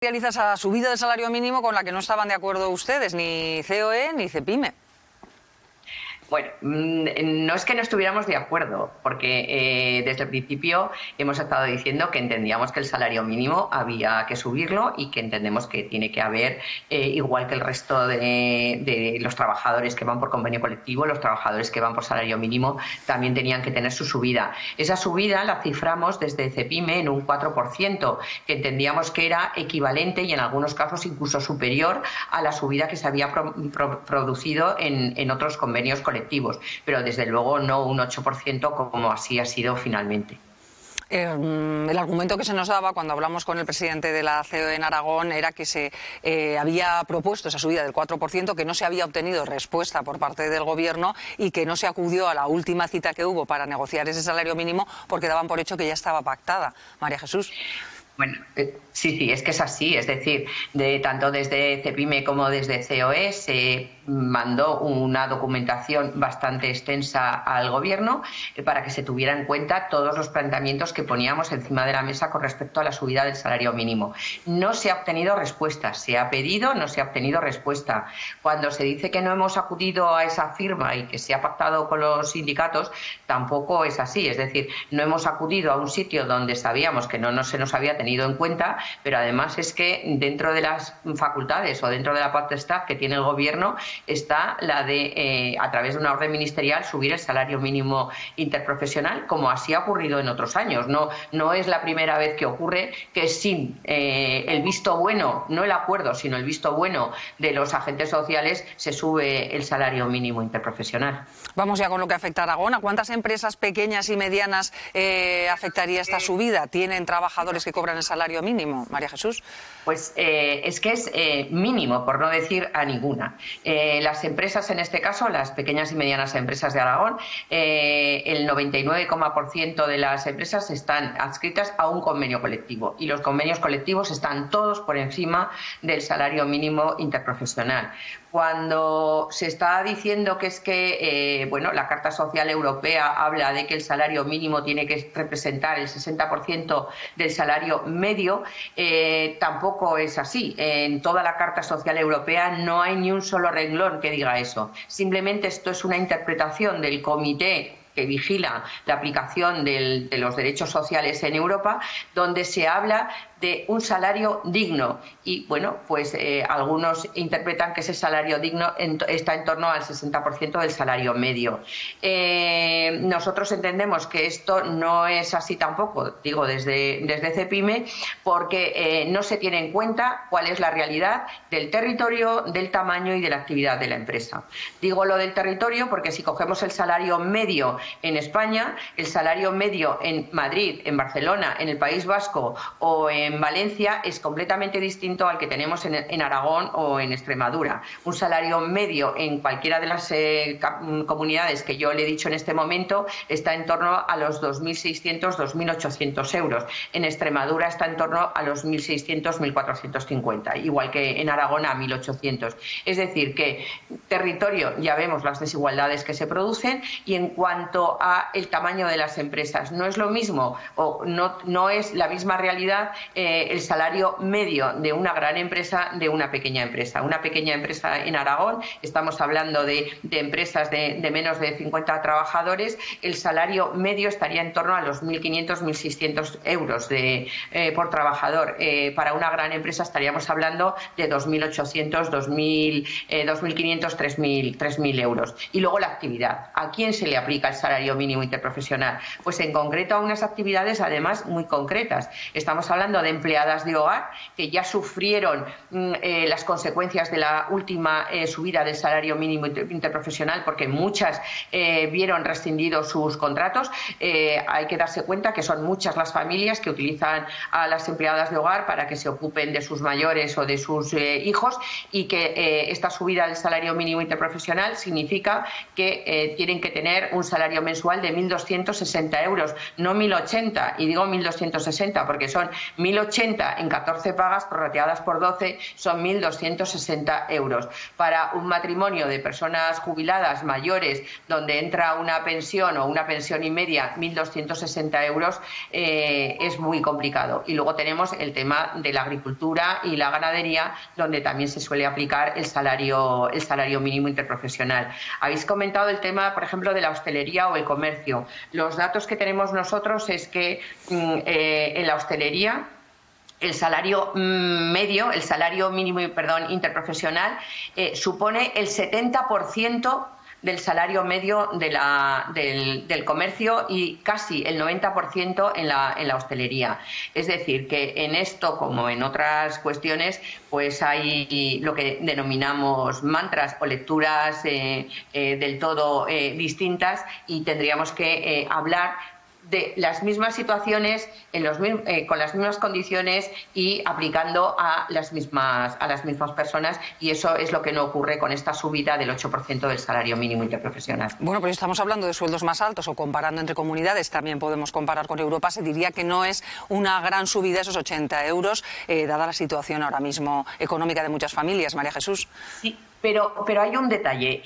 Realiza esa subida del salario mínimo con la que no estaban de acuerdo ustedes, ni COE ni CEPIME. Bueno, no es que no estuviéramos de acuerdo, porque desde el principio hemos estado diciendo que entendíamos que el salario mínimo había que subirlo y que entendemos que tiene que haber, igual que el resto de los trabajadores que van por convenio colectivo, los trabajadores que van por salario mínimo también tenían que tener su subida. Esa subida la ciframos desde CEPIME en un 4%, que entendíamos que era equivalente y en algunos casos incluso superior a la subida que se había producido en otros convenios colectivos. Pero desde luego no un 8% como así ha sido finalmente. El argumento que se nos daba cuando hablamos con el presidente de la COE en Aragón era que se había propuesto esa subida del 4%, que no se había obtenido respuesta por parte del Gobierno y que no se acudió a la última cita que hubo para negociar ese salario mínimo porque daban por hecho que ya estaba pactada. María Jesús. Bueno, sí, es que es así. Es decir, tanto desde CEPIME como desde COE se mandó una documentación bastante extensa al Gobierno para que se tuviera en cuenta todos los planteamientos que poníamos encima de la mesa con respecto a la subida del salario mínimo. No se ha obtenido respuesta. Se ha pedido, no se ha obtenido respuesta. Cuando se dice que no hemos acudido a esa firma y que se ha pactado con los sindicatos, tampoco es así. Es decir, no hemos acudido a un sitio donde sabíamos que no se nos había tenido en cuenta, pero además es que dentro de las facultades o dentro de la potestad que tiene el Gobierno está la de, a través de una orden ministerial, subir el salario mínimo interprofesional, como así ha ocurrido en otros años. No es la primera vez que ocurre que sin el visto bueno, no el acuerdo, sino el visto bueno de los agentes sociales, se sube el salario mínimo interprofesional. Vamos ya con lo que afecta a Aragón. ¿A cuántas empresas pequeñas y medianas afectaría esta subida? ¿Tienen trabajadores que cobran el salario mínimo, María Jesús? Pues es que es mínimo, por no decir a ninguna. Las empresas, en este caso, las pequeñas y medianas empresas de Aragón, el 99% de las empresas están adscritas a un convenio colectivo y los convenios colectivos están todos por encima del salario mínimo interprofesional. Cuando se está diciendo que es que la Carta Social Europea habla de que el salario mínimo tiene que representar el 60% del salario medio, tampoco es así. En toda la Carta Social Europea no hay ni un solo renglón que diga eso. Simplemente esto es una interpretación del Comité que vigila la aplicación de los derechos sociales en Europa, donde se habla de un salario digno y algunos interpretan que ese salario digno está en torno al 60% del salario medio. Nosotros entendemos que esto no es así tampoco, digo desde CEPIME, porque no se tiene en cuenta cuál es la realidad del territorio, del tamaño y de la actividad de la empresa. Digo lo del territorio porque si cogemos el salario medio en España, el salario medio en Madrid, en Barcelona, en el País Vasco o en Valencia es completamente distinto al que tenemos en Aragón o en Extremadura. Un salario medio en cualquiera de las comunidades que yo le he dicho en este momento está en torno a los 2.600, 2.800 euros. En Extremadura está en torno a los 1.600, 1.450, igual que en Aragón a 1.800. Es decir, que territorio ya vemos las desigualdades que se producen y en cuanto a el tamaño de las empresas, no es lo mismo o no es la misma realidad el salario medio de una gran empresa de una pequeña empresa. Una pequeña empresa en Aragón, estamos hablando de empresas de menos de 50 trabajadores, el salario medio estaría en torno a los 1.500, 1.600 euros por trabajador. Para una gran empresa estaríamos hablando de 2.800, 2.500, 3.000 euros. Y luego la actividad. ¿A quién se le aplica el salario mínimo interprofesional? Pues en concreto a unas actividades además muy concretas. Estamos hablando de empleadas de hogar que ya sufrieron las consecuencias de la última subida del salario mínimo interprofesional porque muchas vieron rescindidos sus contratos. Hay que darse cuenta que son muchas las familias que utilizan a las empleadas de hogar para que se ocupen de sus mayores o de sus hijos y que esta subida del salario mínimo interprofesional significa que tienen que tener un salario mensual de 1.260 euros, no 1.080, y digo 1.260 porque son 1.800 1.080 en 14 pagas prorrateadas por 12 son 1.260 euros. Para un matrimonio de personas jubiladas mayores donde entra una pensión o una pensión y media, 1.260 euros, es muy complicado. Y luego tenemos el tema de la agricultura y la ganadería, donde también se suele aplicar el salario mínimo interprofesional. Habéis comentado el tema, por ejemplo, de la hostelería o el comercio. Los datos que tenemos nosotros es que en la hostelería el salario medio, el salario mínimo, interprofesional, supone el 70% del salario medio del comercio y casi el 90% en la hostelería. Es decir, que en esto, como en otras cuestiones, pues hay lo que denominamos mantras o lecturas del todo distintas, y tendríamos que hablar de las mismas situaciones con las mismas condiciones y aplicando a las mismas personas, y eso es lo que no ocurre con esta subida del 8% del salario mínimo interprofesional. Bueno, pues estamos hablando de sueldos más altos o comparando entre comunidades, también podemos comparar con Europa. Se diría que no es una gran subida esos 80 euros, dada la situación ahora mismo económica de muchas familias. María Jesús. Sí, pero hay un detalle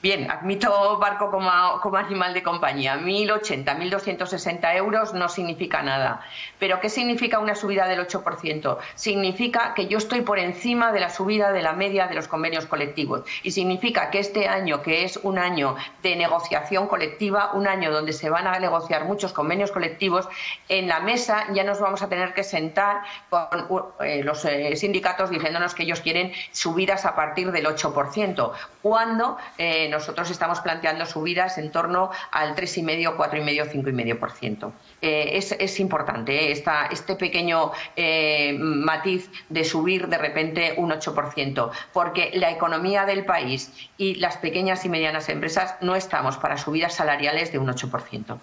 bien, admito barco como animal de compañía. 1.080, 1.260 euros no significa nada. ¿Pero qué significa una subida del 8%? Significa que yo estoy por encima de la subida de la media de los convenios colectivos. Y significa que este año, que es un año de negociación colectiva, un año donde se van a negociar muchos convenios colectivos, en la mesa ya nos vamos a tener que sentar con los sindicatos diciéndonos que ellos quieren subidas a partir del 8%, cuando nosotros estamos planteando subidas en torno al 3,5, 4,5, 5,5%. Es importante este pequeño matiz de subir de repente un 8%, porque la economía del país y las pequeñas y medianas empresas no estamos para subidas salariales de un 8%.